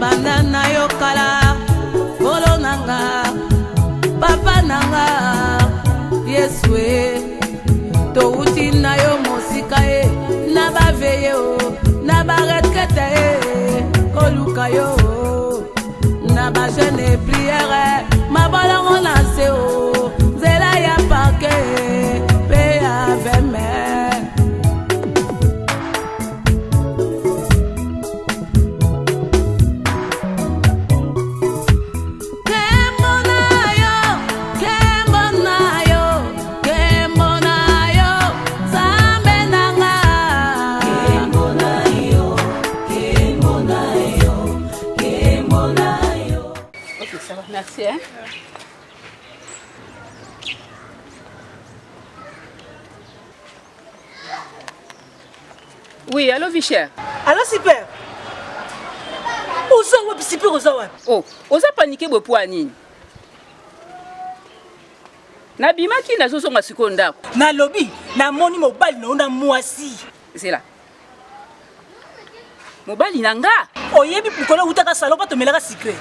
Banana yo kala bolo nanga papa nanga yeswe to uti na yo mosika e na ba veye o na ba retkete e koluka yo na ba jeune prière ma balongo na se o zela ya parke pe ave me Merci, hein. Oui, allô, Vichère. Allô, super. Oza super oza. Oh, oza paniqué pour Anine. Na bima ki na zozo ngasiko ndako. Na lobby, na moni mobile na mwasi. C'est là. Mobile nanga. Oyebi pukola utaka salopa to melaka secret.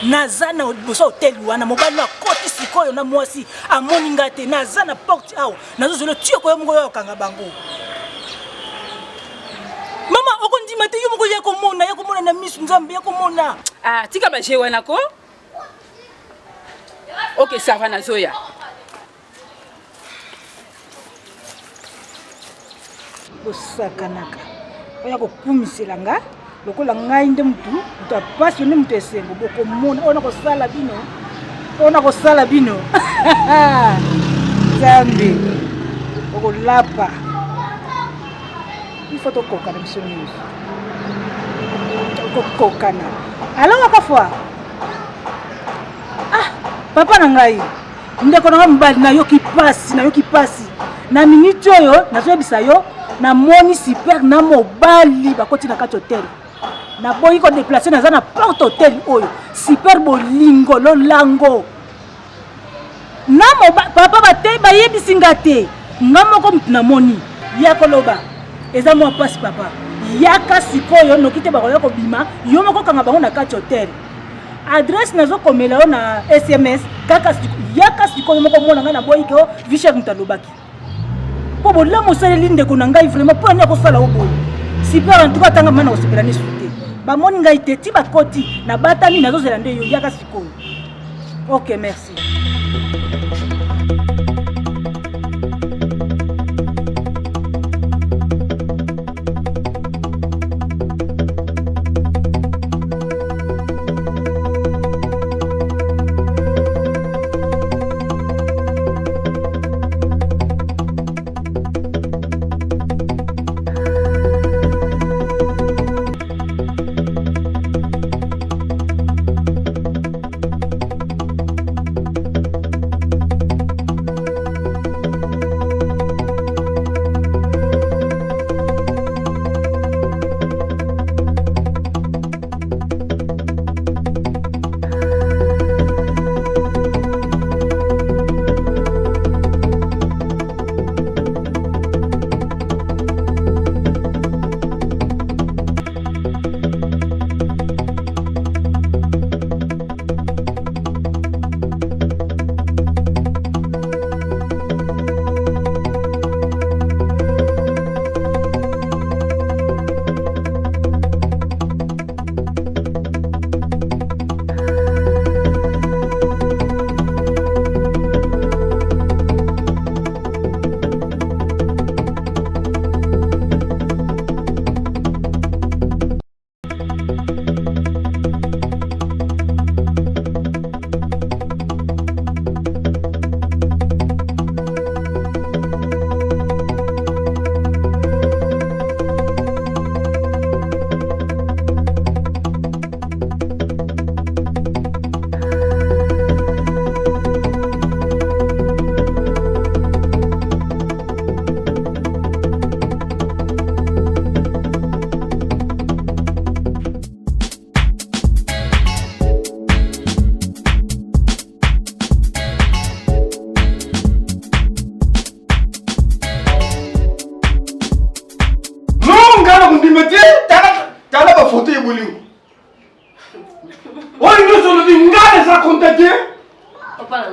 Nazana boso hotel wana mobile na koti sikoyo na mwasi amoni ngate nazana porte awo nazo le tio ko yomgo yo kanga bango. Mama okondima te yomgo ya komona na misu nzambe ya komona. Ah, tika ba jewe nako. OK, ça va na zoya. Osakanaka. Oya ko kumisela nga. Lokola ngai nde mutu utapasi ne mutu esengo boko mona ona ko sala bino zambi oko lapa il faut to kokana msoni ko kokana ala wakafwa papa na ngai ndeko na mbali na yoki pasi na minute oyo nazobisa yo na moni super na mobali bakoti na kati hotel na boyi ko déplacer na zana porte hotel oyo super bolingo lo lango na papa bate ba yebisi ngate ngamoko mutu na moni yako loba eza mo passe papa yaka sikoyo nokite ba ko bima yo moko kanga bango na kati hotel adresse nazo komela yo na SMS kaka yaka sikoyo moko mona nga na boyi ko Vichère mutalobaki po bola mosale linde ko na ngai vraiment po anya ko sala obo super en tout cas tanga mana osepela ni suite ba moni ngai teti ba koti na batani nazo zela nde yo yaka sikoyo. OK, merci.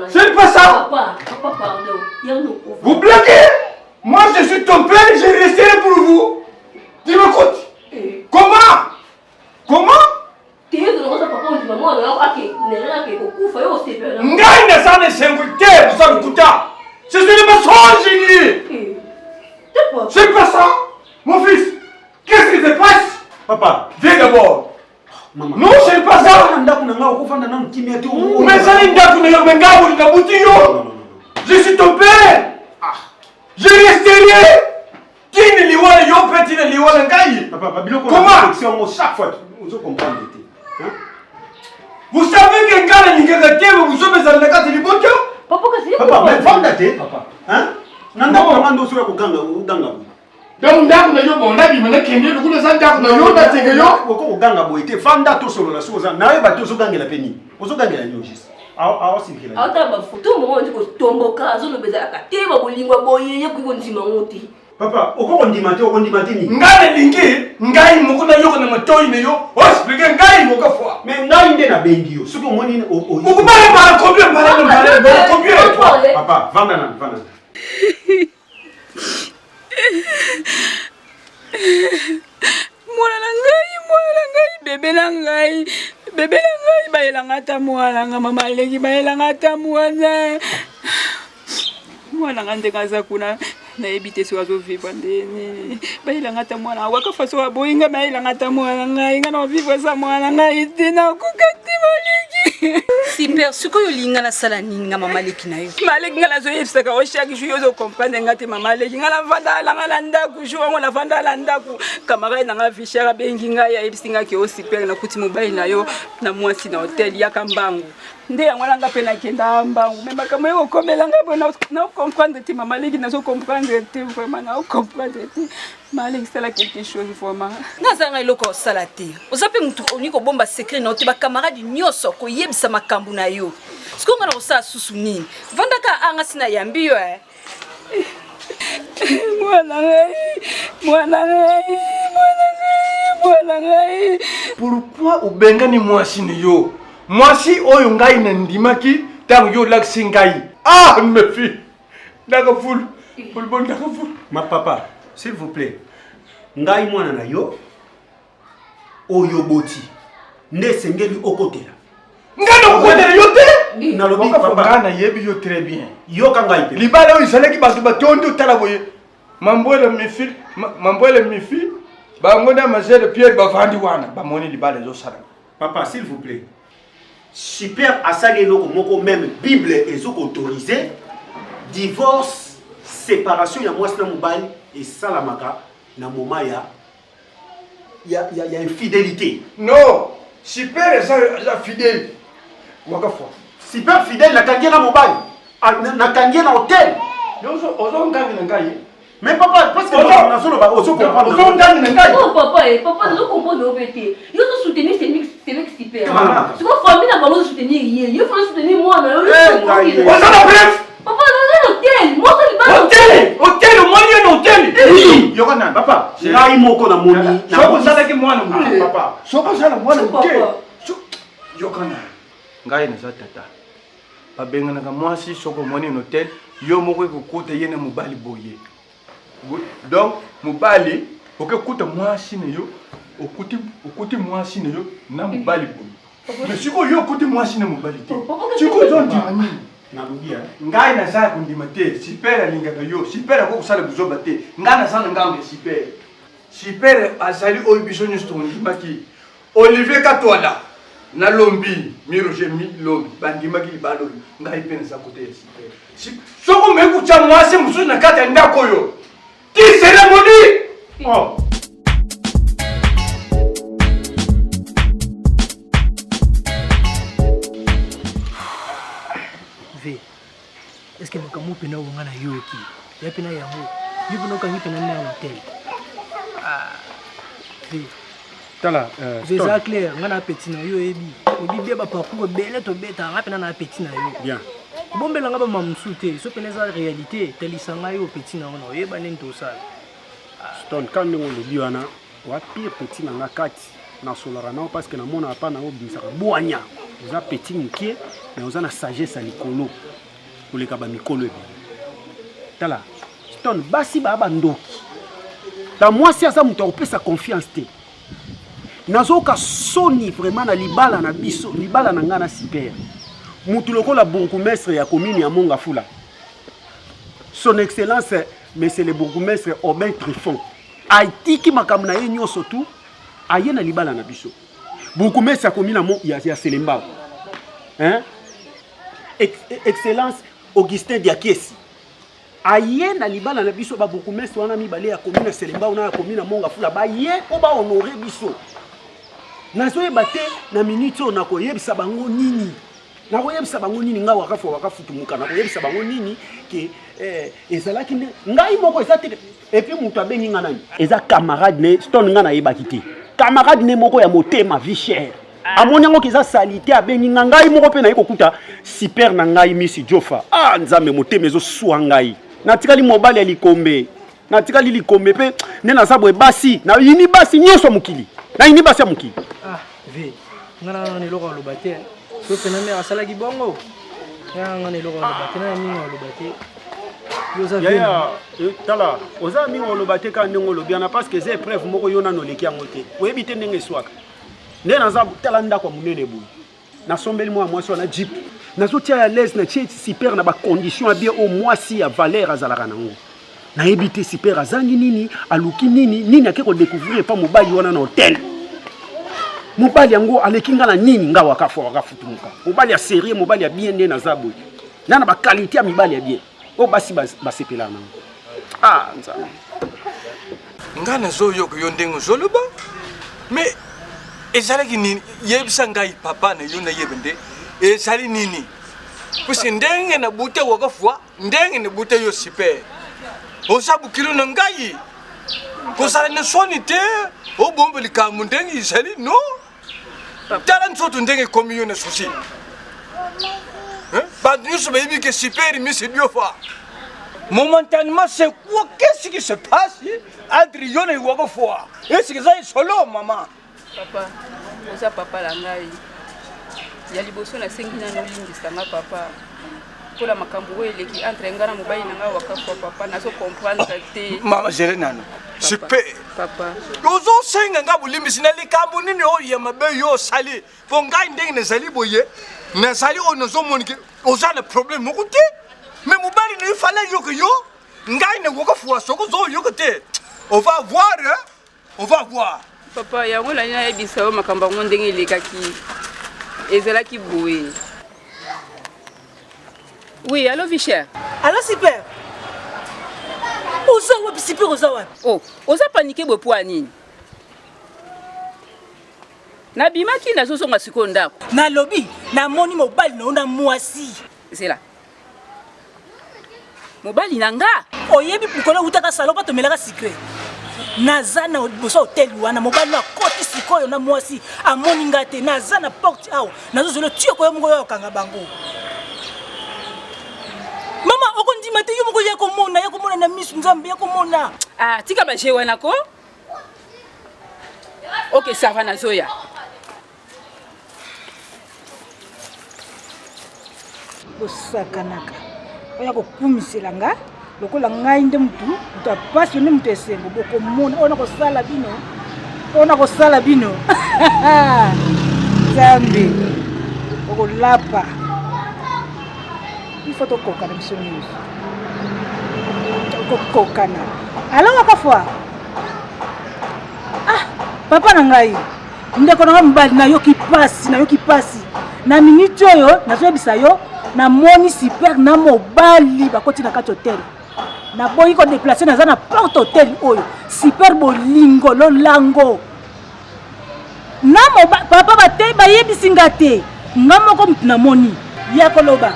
C'est pas ça. Papa, pardon. Vous bloquez. Moi, je suis ton père et je resterai pour vous. Tu m'écoutes? Comment? Ngai na sana sengute, vous avez écouté. C'est des mensonges. C'est pas ça. Mon fils, qu'est-ce qui se passe? Papa, viens d'abord. Maman. Non, c'est pas ça. Mais ça n'est pas je suis ton père. Je resterai. Comment? Chaque fois, vous comprenez. Vous savez que quand vous sommes dans la carte de l'Iboto? Papa, mais fondate, papa. Hein? Nanda komando sura kuganga udanga. Donc ndaku na yo bonda bi mana kende lu kuna sanda ku na yo da tege yo. Ko kuganga boite fanda to solo la soza. Na yo ba to so gangela peni. Ozo gangela nyojis. Awa sikila. Ata ba futu mo ndiko tomboka zo no bezala kateba bolingwa boyeye ku ndima ngoti. Papa, okondimate ni. Ngale lingi, ngai mukuna yoko na matoi ne yo. Explique ngai moka fwa. Mais ngai nde na bengi yo. Suko moni o. Ukubale para combien combien. Papa, vanda. Mwana ngai, bebe na ngai baelanga ta mwana nga mama leki baelanga ta mwana. Mwana nga ndekaza kuna na ebite so azovivre ndeni. Baelanga ta mwana waka faso wa boinga baelanga ta mwana ngai nga na vivre sa mwana ngai tina kokati maleki. Super, ce que yolinga na sala ninga mama leki na yo. Maleki nga zo yefsaka o chaque jour yo comprendre ngati mama leki nga na vanda la nga landa ku jour ngo na vanda landa ku kamara na nga fichera bengi nga ya ebsinga ke o super na kuti mobile na yo na mwasi na hotel ya kambangu. Nde yango langa pe na kenda mbangu mais makamo yo komela nga bona na comprendre ti mama leki na zo comprendre ti vraiment na comprendre ti maleki sala quelque chose vraiment. Nazanga iloko sala te. Ozape mutu oniko bomba secret na te ba camarade nyoso ko yebisa makambu na yo. Siko ngana osa susu nini? Vandaka anga sina yambi yo Mwana ngai. Pourquoi ubengani mwasi ni yo? Mwasi oyo ngai na ndimaki tango yo laksi ngai. Ah, me fille. D'accord, full. Ma papa, s'il vous plaît. Ngai mwana na yo. Oyo boti. Ne sengeli okotela. Ngana okotela yo te? Na lobi papa. Ngana yebi yo très bien. Yo kangai te. Libala oyo salaki bato batondo tala boye. Mambwele mi fille. Ba ngona mazele Pierre bavandi wana. Ba moni libala zo sala. Papa, s'il vous plaît. Super asali loko moko même Bible est autorisé. Divorce, séparation ya mwasi na mobali et salamaka na moma ya infidélité. Non, super est fidèle. Waka fois. Super fidèle na kangi na mobali. Na kangi na hôtel. Ozo ngangi na ngai. Mais papa, parce que on a solo ba ozo comprendre. Ozo ngangi na ngai. Non papa, nous comprenons au BT. Yo te soutenir c'est mix super. Tu vois famille na ba soutenir hier. Yo faut soutenir moi na yo. Ozo na bref. Papa, dans un hôtel. Moi ça hôtel, au moins hôtel. Oui, Yokana, papa. Ngai moko na moni. Soko sala ki mwana muke papa. Soko sala mwana muke. Yokana. Ngai na tata. Babenga na mwasi soko moni hôtel, yo moko ko yena mobali boye. Donc mobali okuta mwasi na yo, okuti mwasi na yo na mobali boye. Mais siko yo okuti mwasi na mobali te. Siko zo ndimani. Nalugia. Ngai na za kundima te, sipera lingaka yo, sipera ko kusala buzoba te. Ngai na sana ngambe sipera. Sipera azali oyo biso nyusto ndimaki. Olivier Katwala na lombi, Miroje mi lombi, bandimaki libalo. Ngai pena sa kote ya sipera. Soko meku cha mwasi musu na kata ndako yo. Ti cérémonie. Oh. Est-ce que nous avons pu nous voir na yoki? Ya pena yango. Yo pena ka pena na hotel. Tala, c'est ça clair, ngana petit na yo ebi. Ebi beba parcours belle to beta, ngapena na petit na yo. Bien. Bombela ngaba mamsute, so pena za réalité, telisanga yo petit na ono, yeba nento sala. Stone quand on le dit wa pire petit na ngakati na solara na parce que na mona pa na obisaka boanya. Oza petit mukie, mais oza na sagesse à likolo. Pour les kaba mikolo ebe. Tala, Stone, basi ba bandoki. Ta moi si asa muto opesa confiance te. Nazoka soni vraiment na libala na biso, libala na ngana super. Mutu lokola bourgmestre ya commune ya Mongafula. Son excellence, monsieur le bourgmestre Aubin Trifon. Haïti qui m'a kamna yenyo surtout, aye na libala na biso. Bourgmestre ya commune ya Selemba. Hein? Excellence Augustin Diakesi. Aye na libala na biso ba bourgmestre wana mibale ya commune ya Selemba na ya commune ya Mongafula ba ye ko ba honorer biso. Nazoyeba te na minute on akoyebisa bango nini. Nakoyebisa bango nini nga wakafutumuka nakoyebisa bango nini ke ezalaki ngai moko ezate et puis mutu abengi nga nani eza camarade ne Stone nga na yebaki te camarade ne moko ya motema vie chère amoni yango keza salite abengi nga ngai moko pe na ekokuta super na ngai Miss Jofa nzambe motema ezo suwa ngai natikali mobali ya likombe natikali likombe pe ne na sabwe basi na yini basi nyoso mukili na yini basi ya mukili ve ngana na loko lobate so pena asala ki bongo ya ngana loko lobate na mingi lobate yoza ve tala oza mingi lobate ka ndenge lobiana parce que c'est preuve moko yona no leki yango te oyebite ndenge swaka nde naza tala ndako munene boye na sombeli moi mwasi wana jeep nazotia ya l'aise na tie super na ba condition a bien au mwasi ya valeur azalaka nango na ebite super azangi nini aluki nini akeko découvrir pas mobali wana na hôtel mobali yango alekinga na nini nga wakafutumuka mobali ya sérieux mobali ya bien nde naza boye na ba qualité ya mibali ya bien o basi basepela nango nzambe nga nazoyoka yo ndenge ozoloba mais ezalaki nini yebisa ngai papa na yo na yebe nde ezali nini puisque ndenge na bute wakafwa ndenge na bute yo super osabukilo na ngai kosala ne soni te obombe likambo ndenge izali no tala nsoto ndenge komi yo na souci bantu nyonso bayebi ke super Miss Jofa momentanément c'est quoi qu'est-ce qui se passe entre yo na wakafwa est-ce que ça est solo maman papa oza papa la ngai ya liboso na sengi na nolingisa nga papa pola makambo oyo eleki entre nga na mobali na nga wakafwa papa nazo comprendre te mama gere nano super papa ozosenga nga bolimbisi na likambo nini oyo ya mabe yo osali mpo ngai ndenge nazali boye nazali oyo nazomonike oza na problème moko te mais mobali na yo fala yoke yo ngai na wakafwa soko ozoyoka te on va voir papa yango nani nayebisa yo makambo yango ndenge elekaki ezalaki boye. Oui, allô Vichère. Allô super. Oza wapi super oza wapi? Oh, oza paniqué bo po nini? Na bimaki na zozo ngasiko ndako. Na lobby, na moni mobali na ona mwasi. C'est là. Mobali nanga. Oyebi pukola utaka salopa to melaka secret. Nazana boso hotel wana mobali na koti sikoyo na mwasi amoni ngate nazana porte awo nazo le tio ko yomgo yo kanga bango. Mama okondi mate yo moko ya komona na misu nzambe ya komona. Tika ba jewa nako. OK, ça va na zoya. Osakanaka. Oya ko kumiselanga. Lokola ngai nde mutu utapasi ne mutu esengo boko mona ona ko sala bino zambi boko lapa il faut to koka na biso news ko koka na ala wakafwa papa na ngai ndeko na mbali na yoki pasi na minute oyo nazoyebisa yo na moni super na mobali bakoti na kati hotel na boyi ko déplacer na zana porte hotel oyo super bolingo lolango na papa bate bayebisi ngate ngamoko mutu na moni yako loba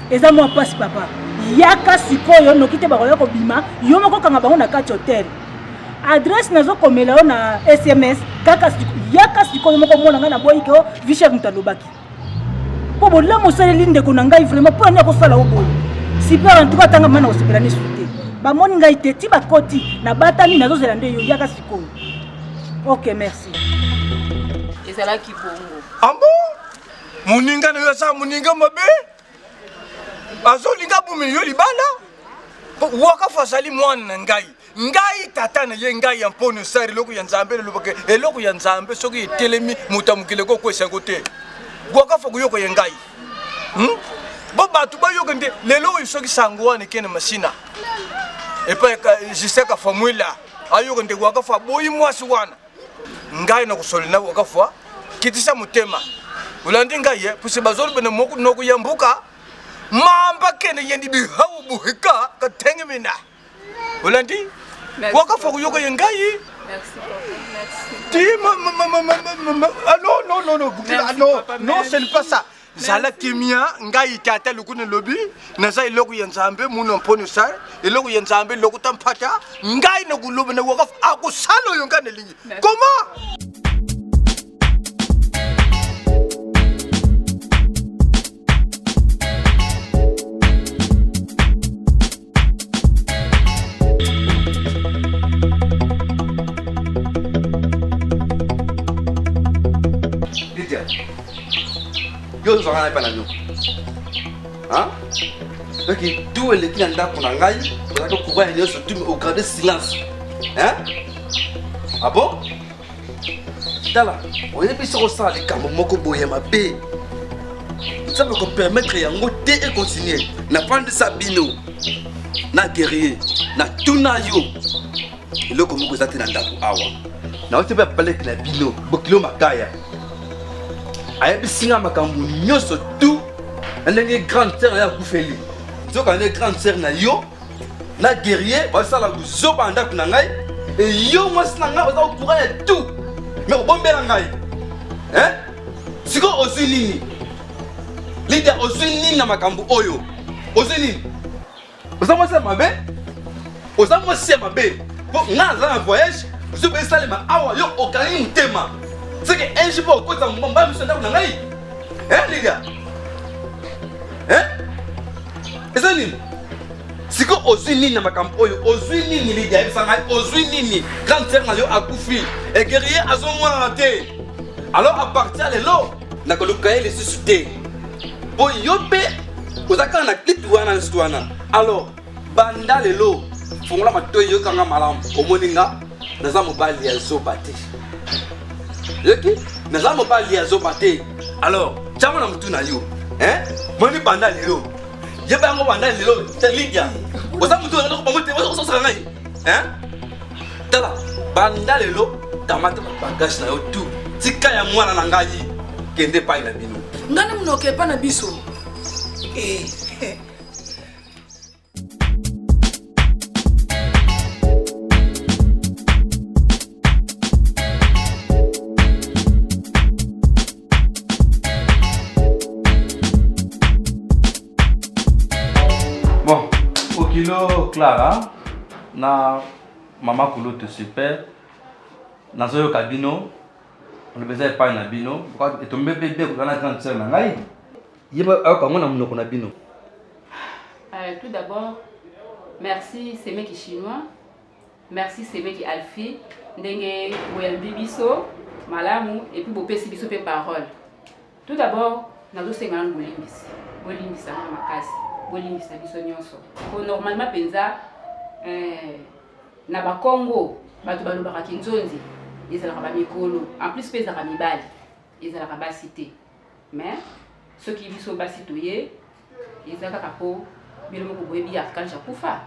eza mo passe papa yaka sikoyo nokite bakoya ko bima yo moko kanga bango na kati hotel adresse nazo komela yo na SMS yaka sikoyo moko mona nga na boyi ko Vichère mutalobaki po bola mosaleli ndeko na ngai vraiment po anya ko sala oboyi super en tout cas tanga mana osepela ni suite ba moni ngai teti bakoti na batani nazo zelande yo yaka sikoyo. OK, merci. Ezala ki bongo. Ambo Moninga na yo sa moninga mabe. Azolinga bumi yo libanda. Waka fasali mwana ngai. Ngai tata na ye ngai ya mpono sari loko ya nzambe loboke eloko ya nzambe soki telemi mutamukile ko kwesa kote. Waka fa kuyoko ye ngai. Bo batu ba yo kende lelo isoki sangwa ne kene masina. Et puis je sais que famille ayo kende waka fa boyi mwasi wana. Ngai na kusolina waka fa kitisa mutema. Ulandi ngai ye pusi bazolo bene moku noku yambuka. Mamba kene yendi bi hawu buhika ka tenge mina. Ulandi waka fa kuyoko ye ngai. Merci papa, merci. Dis ah non, c'est pas ça. Zala kimia ngai tata lukune lobi na sai loku yanzambe muno mpono sai eloko yanzambe loku tampata ngai na kulobe na waka akusalo yongane lingi. Comment? Yo zo ngana pa na yo. Hein? Ok, tout le qui anda pour ngai, on a que courir et se tout au grand silence. Hein? Ah bon? Dala, on est plus sur ça les camons moko boye ma bé. Ça peut permettre yango té et continuer. Na prendre Sabino. Na guerrier, na tuna yo. Le comme ko zate na ndako awa. Na o te ba parler que na bino, bokilo makaya. Ayebi singa makambu nyoso tout ndenge grande sœur ya kufeli zo kana grande sœur na yo na guerrier ba sala kuzo banda kuna ngai e yo mwasi na ngai oza courant tout mais obombela ngai hein siko ozwi nini leader ozwi nini na makambu oyo ozwi nini oza mwasi mabe oza mwasi mabe po nga za na voyage zo be sala ma awa yo okani mutema. C'est que un jour pour quoi mon bas monsieur ndako ngai les gars ça nini siko ozwi nini na makambo oyo ozwi nini les gars ça ngai ozwi nini grande sœur na yo akufi et guerrier azomona raté alors à partir de là na koluka ile suscité bo yope ozaka na clip wana wana alors banda lelo fongola matoyo kanga malamu omoninga naza mobali ya zobate. Yeki, naza mobali ya zobate. Alors, chama na mutu na yo. Moni banda lelo. Yeba ngo banda lelo, teligia. Oza mutu na ko bamote, oza sala ngai. Tala, banda lelo, tamata bagage na yo tout. Tika ya mwana na ngai kende pa ina bino. Ngana munoke pa na biso. Bon, au kilo Clara, na maman Koulo te super, na zoyo kabino, on ne faisait pas na bino, pourquoi est tombé bébé pour la grande sœur na ngai. Yeba comment na munoko na bino. Tout d'abord, merci c'est mec chinois, merci c'est mec Alfi, ndenge welbi biso, malamu et puis bopesi biso pe parole. Tout d'abord, na zo senga ngolimbisi, ngolimbisa makasi. Bolimbisa biso nyonso ko normalement penza na ba Congo bato balobaka kinzonzi ezalaka ba mikolo en plus peza ka mibali ezalaka ba cité mais ce qui biso ba citoyen ezalaka po bilomo ko boyebi afkanja kufa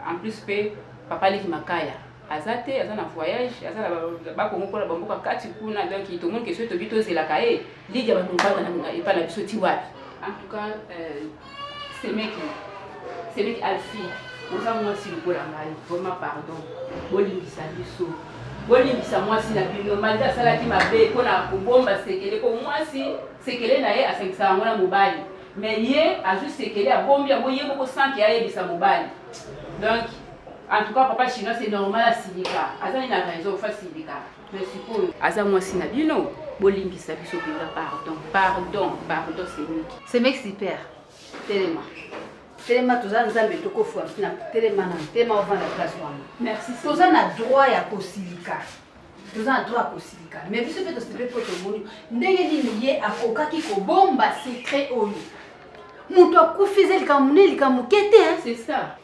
en plus pe papa leki makaya azate azana voyage azana ba Congo ko la bamboka kati kuna donc tout le monde que ce tobito zelaka lidia ba ngamba na epa na biso tiwapi en tout cas c'est mec Alfi, nous avons aussi le bon amal, vraiment pardon. Bolimbisa biso, bolimbisa moi si la bino malda sala ki mabe ko na kubomba sekele ko moi si sekele na ye asekisa ngona mobali. Mais ye a juste sekele a bombi a boye ko sanki a yebisa mobali. Donc en tout cas papa chinois c'est normal à sindika. Azani na raison fa sindika. Mais suppose aza moi si na bino bolimbisa biso pardon c'est mec super. Téléma toza nzambe tokofuwa na téléma na téléma ovanda place wana. Merci. Toza na droit ya kosilika. toza na droit kosilika mais biso mpe tosilipe mpo tomoni ndenge nini ye akokaki kobomba secret oyo moto akufize likambo ne likambo ke te c'est ça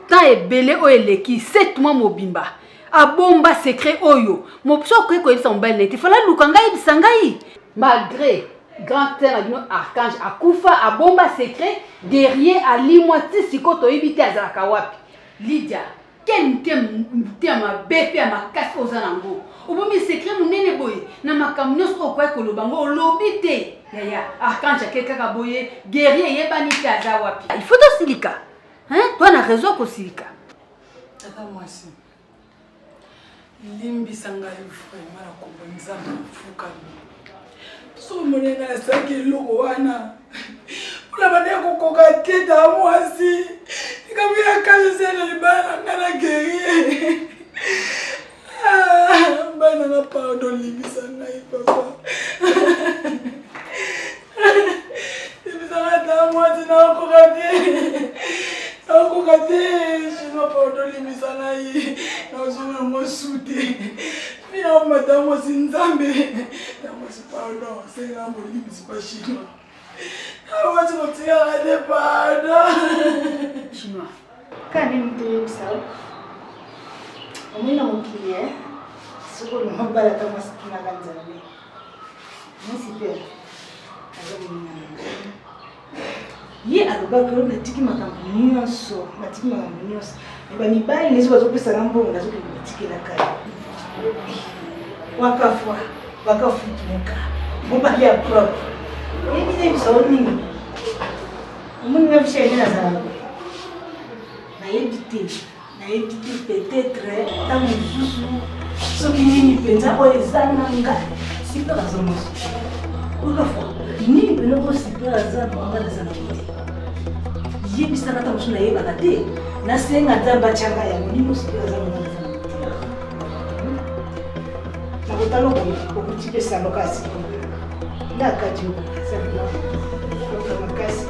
temps ebele oyo eleki 7 mois mobimba abomba secret oyo so okoki koyebisa mobali na ye te fala luka ngai yebisa ngai malgré grand terre na bino archange akufa abomba secret derrière alimwa ti siko toyebi te azalaka wapi Lydia quel mutema mabe pe ya makasi oza nango obombi secret monene boye na makambo nyonso okoki koloba ngo olobi te yaya archange ake kaka boye guerrier eyebani te aza wapi il faut tosilika toi na raison kosilika tata mwasi limbisa ngai vraimen na kombo nzambe afukami so monenga nasalaki eloko wana mpona bandeko kokoka te ta mwasi likambo ya kasi sena libala na ngai na guerrier mbai nanga pardon limbisa ngai papa limbisa ngai ta mwasi nakoka te nakoka te sino pardon limbisa ngai nazonga ngo sute mina mata mwasi nzambe na mwasi pardon senga mo limbisa pa chinois mwasi kotikaka te pardon chinois kani mtoyebisa omwina mokili soko lomobala ta mwasi tunaka nzambe mwasi pe aza moningana ye alobaki oyo natiki makambo nyonso bamibali nezi bazopesanga mbongo nazokoki batikela kala wakafwa wakafutuka mobali ya propre eyebisa yebisa o nini omoninga biso yene nazalaka nayebi te peut-être ntango mosusu soki nini mpenza oyo eza na ngai sipe aza mosu wakafwa nini mpena ko sipe aza banga naza na kote yebisaka ntango mosusu nayebaka te nasenga nzambe atyanga yango nini osipe aza banga naza na kote nakotala okutipesa lokasi ndakati makasi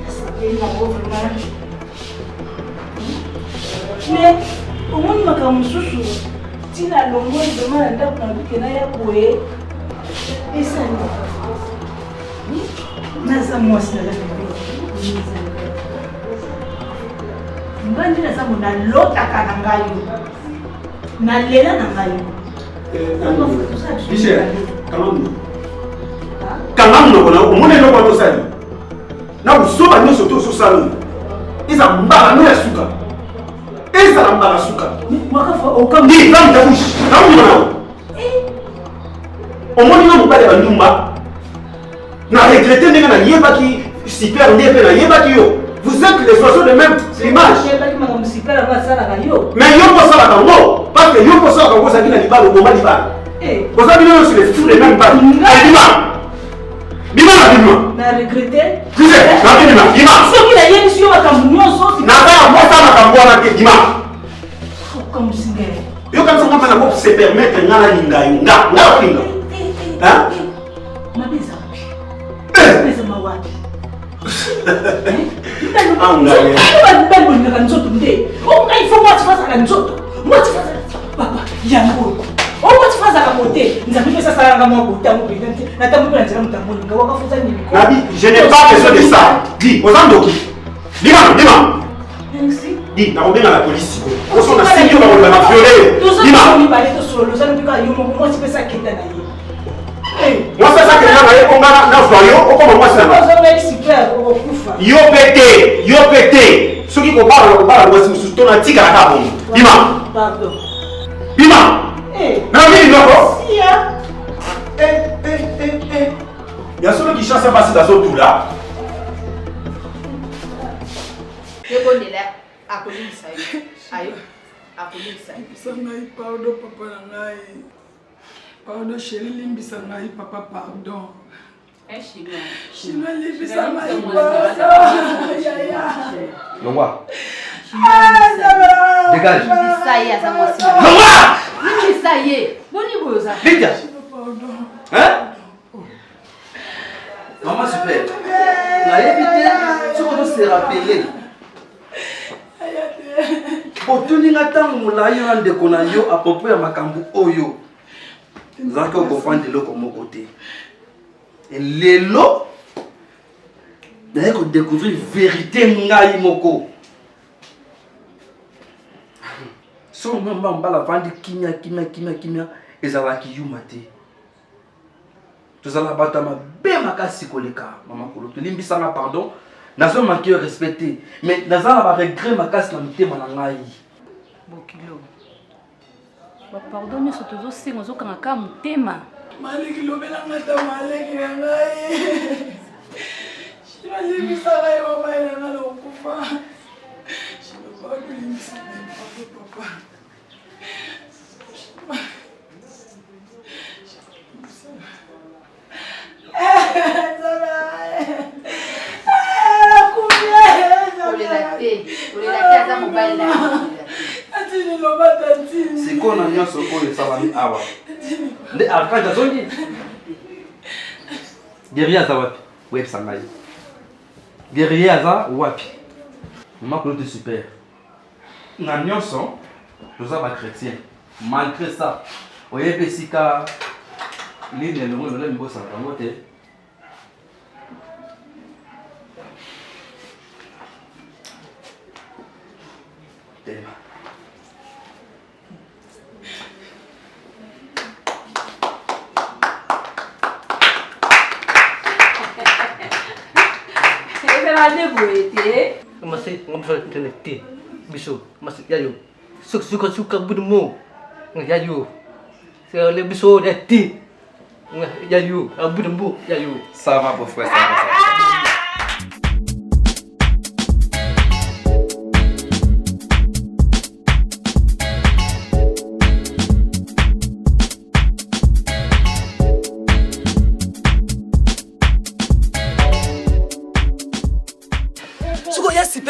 asapeli nango vraiment mais omoni makambo mosusu ntina longoli vraiment na ndako na bikena ya boye esani naza mwasi naza ngandi naza mo nalotaka na ngai nalela na ngai Michel, quand on a on est là pour ça. Na usoba nyo soto so salon. Iza mbala no yasuka. Iza mbala suka. Wakafa okam. Ni tam tabushi. Tam na. Omoni na mubale ba nyumba. Na regretter ndenge na yeba ki super ndepe na yeba ki yo. Vous êtes les oiseaux de même image. Mais yo ko sala kango parce que yo ko sala kango ça qui na libalo bomba libalo. Vous avez vu sur les tous les mêmes pas. Bima na bima. Na regretter. Tu sais, na bima. Soki na yeni sio makambo nyonso. Na ba mo sala kango na ke bima. Comme singe. Yo comme ça ngamba na ko se permettre ngala linga nga. Nga linga. Hein? Mabeza. Mabeza mawapi. Angalia. Bali bali nzoto nde. Oh, il faut moi tu fasses la nzoto. Moi tu fasses. Papa, yango. Oh, moi tu fasses la beauté. Nous avons fait ça ça la beauté à mon président. Na tamu kwa njira mtambo nga wakafuza nini. Nabi, je n'ai pas besoin de ça. Dis, ozandoki. Dis. Merci. Dis, na robena la police. On s'en a signé on va la violer. Dis. On va aller solo, ça ne peut pas yo moi tu fais ça kenda na ye. Moi ça que na ye ongana na soyo, okoma moi ça. Yo pété. Ce qui compare moi si to na tika na kabon. Bima. Pardon. Bima. Na mimi noko. Sia. Il y a celui qui chasse à passer dans ce tout là. Pardon, papa nangai. Pardon, chérie, limbisa ngai, papa, pardon. Chinois, limbisa ngai, pardon. Longwa. Dégage. Ça y est, ça moi aussi. Longwa. Ça y est. Boni boza. Vite. Hein? Maman super. La évité, tu vas se rappeler. otuninga ntango molai yo na ndeko na yo apropo ya makambo oyo ozalaki okomprendre eloko moko te lelo naye kodécouvrir vérité ngai moko so mamba mbala vandi kimia ezalaki yuma te tozala bato ya mabe makasi koleka mama kolo tolimbisanga pardon nazo manqué respecté mais naza na baregret makasi na mitema na ngai bokilo bapardon nyonso tozosenga ozokanga ka motema maleki lobelanga ta maleki na ngai shibalimbisaka ye mama elanga na okufa shibabakolimbisaka papa sikona nyonso oyo esabami awa nde archange azongi guerrier aza wapi oyebisa ngai guerrier aza wapi makolo te super na nyonso toza bachrétien malgré ça oyebi esika ligne elongo elolemi bosala yango te tema masih ngomong telekti bisu masih yayu suka budemu yayu saya lebih bisu deti yayu budemu yayu ça va beau frère ça va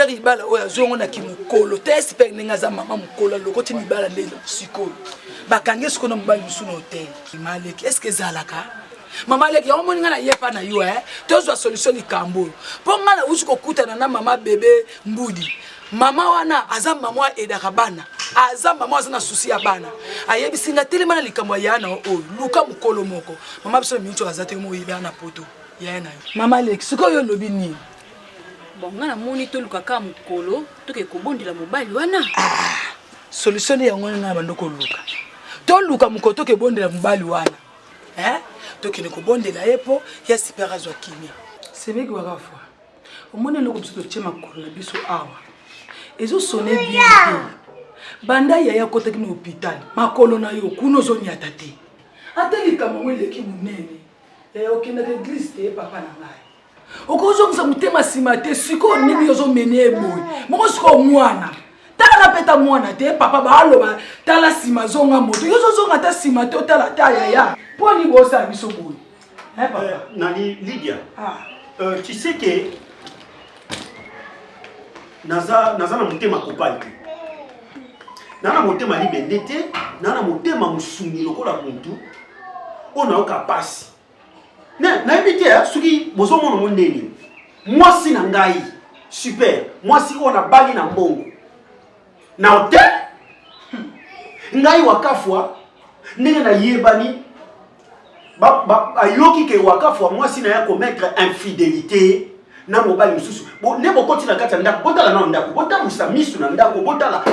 super ibala oya zongo na kimukolo te super ningaza mama mukolo lokoti mibala ndelo sikolo bakange sikono mbali musuno hotel maleki est-ce que zalaka mama leki ya moninga na yepa na yo tozwa solution likambo po ngana usuko kutana na mama bebe mbudi mama wana aza mama edaka bana aza mama azana susi ya bana ayebisinga telema na likambo ya na o luka mukolo moko mama biso mincho azate mo yiba na poto ya na yo mama leki siko yo lobi nini bon ngana moni to luka ka mukolo toke kobondela mobali wana solution ya ngwana na bandoko luka to luka mukolo toke bondela mobali wana toke ne kobondela epo ya super azwa kimia sebeki wakafa omone loko biso tochema makolo na biso awa ezo sonne bien banda ya kota kino hôpital makolo na yo kuno zo nyata te atelika mongwe leki munene okenda ke église te papa na ngai okozo msa mutema simate siko nini yozo mene boy moko siko mwana tala na peta mwana te papa ba aloba tala sima zonga moto yozo zonga ta simate tala taya ya poni bosa biso boy papa nani Lydia tu sais que naza na mutema kopali nana mutema libende te nana mutema musungi lokola muntu ona okapasi na ebite suki bozomono mondeni mwasi na ngai super mwasi ona bali na mbongo na hotel ngai wakafwa ndenge na yebani ayoki ke wakafwa mwasi na ya commettre infidélité na mobali mususu bo ne bokoti na kati ya ndako botala na ndako botamusa misu na ndako botala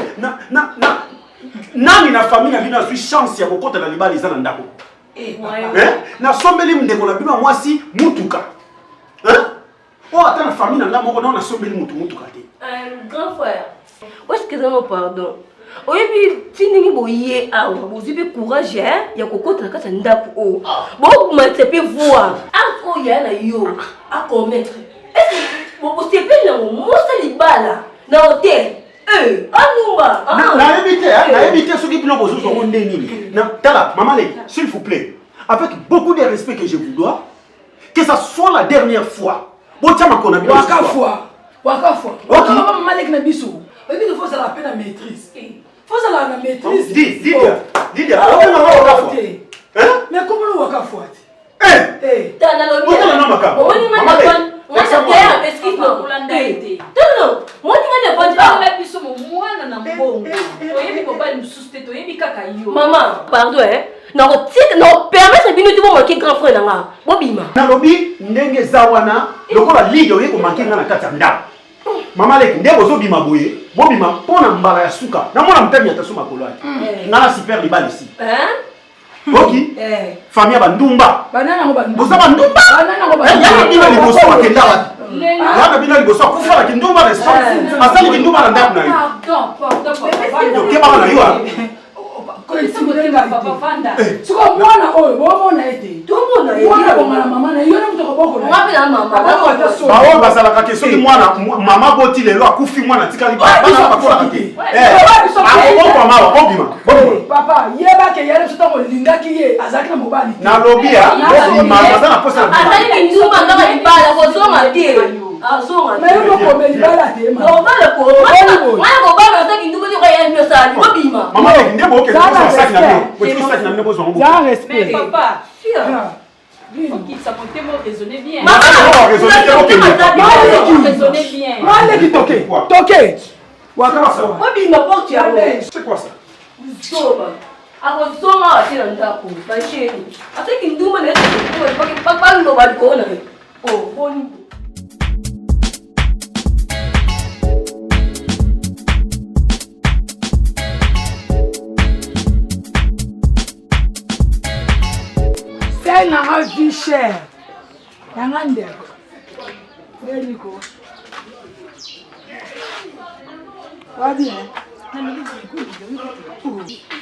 nani na famille na bino azwi chance ya kokota na libali eza na ndako na sombeli mndeko na bino mwasi mutuka ata na famille na nga moko na sombeli mutuka te grand frère est-ce que ça pardon oyebi tindingi boye awa bozibi courage ya kokota na kati ya ndako o bokumatepe voir ako ya na yo akometre bosepeli nango mosa libala na hotel anumba nayebi te soki bino bozozwa ngo nde nini tala mama leki s'il vous plaît avec beaucoup de respect que je vous dois que ça soit la dernière fois botia makona bino wakafwa mama leki na biso oyebi que faut ça la peine à maîtrise faut ça la maîtrise Lydia wakafwa mais comment wakafwa tana lobi na makabo moninga na biso mwana na mbongo pardon na permettre bino ti manquer grand frère nanga bobima nalobi ndenge zawana lokola ligue oye ko manquer ngana kati ya ndako mama leki ndenge ozobima boye bobima mpona mbala ya suka namona mtemi ata suma kolwaki ngana super libali si oki famille ya bandumba boza bandumba yana bino liboso akenda wapi yana bino liboso akufala kindumba restaurant asali kindumba na ndako na yo okebaka na yo siko mwana oyo bomona ete mwana bongana mama na yo na mutoko boko baoyo basalaka ke soki mwana mama boti lelo akufi mwana tikali bana bakolaka te akobokwa bobima papa yebake yele soto molingaki ye azalaki na mobali nalobi ya bobima aza na posa azali kindumba ngaka libala kozonga te mais yo komeli bala te mwana kobala azali kindumba te koya nyosali bobima mama leki nde boke saki na bino botiki saki na bino bozwa ngo ya respect mais papa ok ça monte mo raisonner bien raisonner bien maleki toke wakafo bobima porte ya c'est quoi ça zoba akozonga ate na ndako basheni ate kindumba na papa loba likona oh boni c'est na vie chère yanga ndeko Nico va bien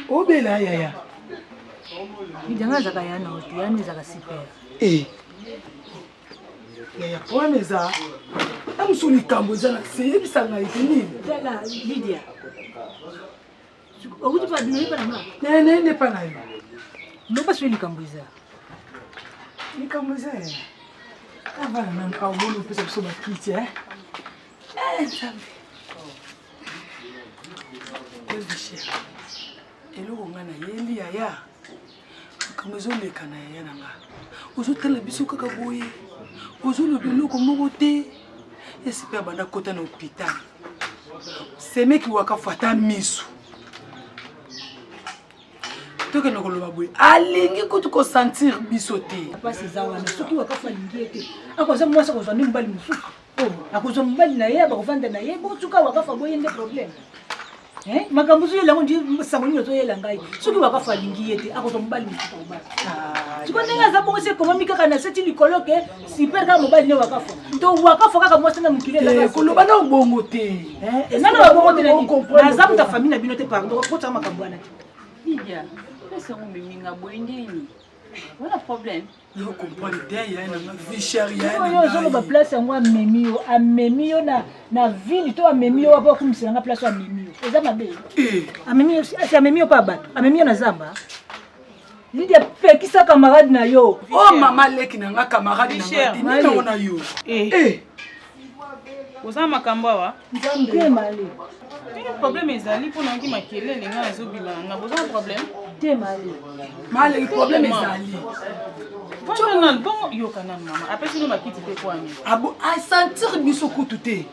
obela yaya idanga zaka yana oti yani zaka super yaya problème eza amusu likambo eza na se yebisanga ete nini tala Lydia okuti pa dino ipa na ma nene pa na yo ndo pa sui likambo eza avana na nkawubona upesa biso bakiti nzambe elvisher eloko nga na yeli yaya makambo ezoleka na yaya na nga ozotala biso kaka boye ozoloba eloko moko te esipe abanda kota na hôpital semeki wakafu ata miso tokende koloba boye alingi kutu kosentir biso te pasi eza wana soki wakafu alingi ye te akoza mwasi akozwa nde mobali mosusu akozwa mobali na ye bakovanda na ye botuka wakafu aboye nde problème makambo so yelango ndi sango nini ozoyela ngai soki wakafu alingi ye te akozwa mobali mosusu akobala siko ndenge aza bongo se ekomami kaka na seti likolo ke super kaka mobali ne wakafu to wakafu kaka mwasi na mokili koloba na obongo te nano babongo te naza muta famille na bino te pardon kotaka makambo wana te Lydia est-ce que vous m'inga boindeni voilà problème yo comprendre te ya na vie chère ya na ba place yango amemi yo na ville to amemi yo ba kumisa nga place amemi yo eza mabe amemi yo si amemi yo pa bato amemi yo na zamba Lydia pekisa camarade na yo mama leki na nga camarade na nga na yo oza makambo awa nzambe mali problème ezali mpona oki makelele nga ezobima nga boza problème te mali problème ezali bongo yoka nanu mama apesi no bakiti te kwani asentir biso kutu te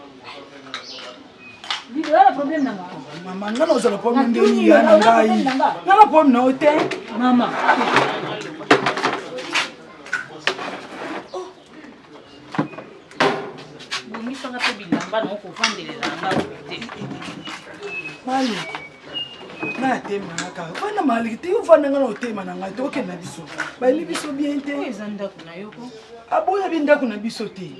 wana problème nanga mama nga na ozala problème ndeni ya na ngai nga na problème na yo te mama bomisanga mpe bilamba nango kovandelela nga te mali na tema kaka vana mali te uvana nga na otema na ngai tokenda biso bayeli biso bien te eza ndako na yo ko aboya bi ndako na biso te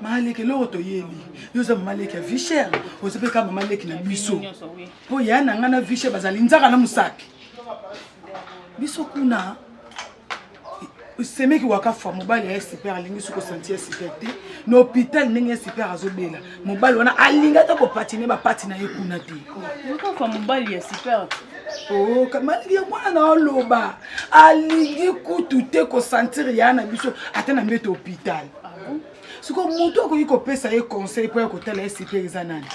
maleki eloko toyeli yo oza mamaleki ya vichere oza mpe kaka mamaleki na biso mpo ya na nga na vichere bazali nzaka na mosaki biso kuna semeki wakafa mobali ya super alingi soki kosentir super te na hôpital ndenge ya super azobela mobali wana alingi ata kopatine bapati na ye kuna te wakafa mobali ya super maliki ya mwana na oloba alingi kutu te kosentir ya na biso ata na mbete hôpital siko moto akoki kopesa ye conseil mpo ya kotala ye super eza nani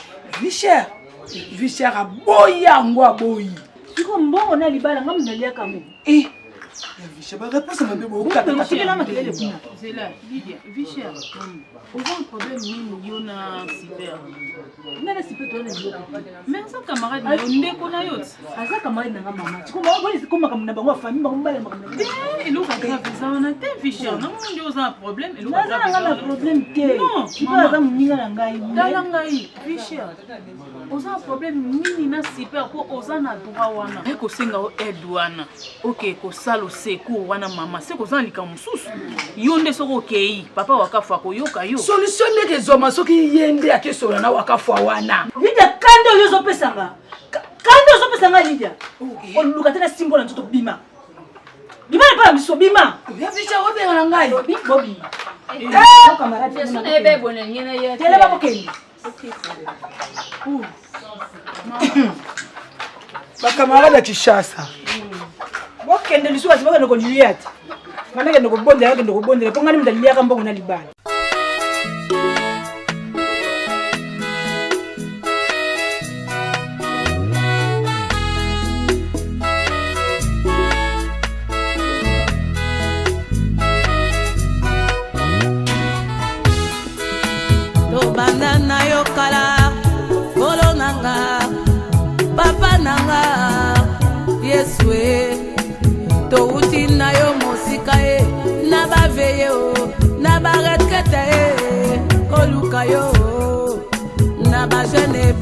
vichere aboyi yango aboyi siko mbongo na libala nga mondaliaka mo Je vais répondre à ma bébé. Vous avez c'est là, Lydia, Vichère. Vous avez un problème, il y a un super. Mais là, c'est pas toi, mais ça, camarade, il y a un camarade. Ah, ça, camarade, il y a un maman. Tu comprends? C'est comme ma famille, ma famille. Et l'eau, ça grave, ça, on a un Vichère. Non, on a un problème. Non, on a un problème. Non, tu vois, ça, on a un gars. Vichère. On a un problème, il y a un super. On a un droit. Et qu'on s'est aide. Ok, qu'on salo secours wana mama c'est qu'on lika mususu yonde soko kei papa wakafa ko yoka yo solution neke zoma soki yende akesola na wakafa wana Lydia kando yozo pesanga Lydia on luka tena simbo na ntoto bima bima pa miso bima ya ficha obe na ngai bobi camarade sona ebe bona ngena ya tele ba bokeni ba camarade Kishasa bokende lisuka siboka no Juliet manake no kubondela pongani mdalia kamba kuna libala to banda na yo kala kolo nanga papa nanga Yeswe touti na yo mosika na baveye na baretkete koluka yo na ba jeune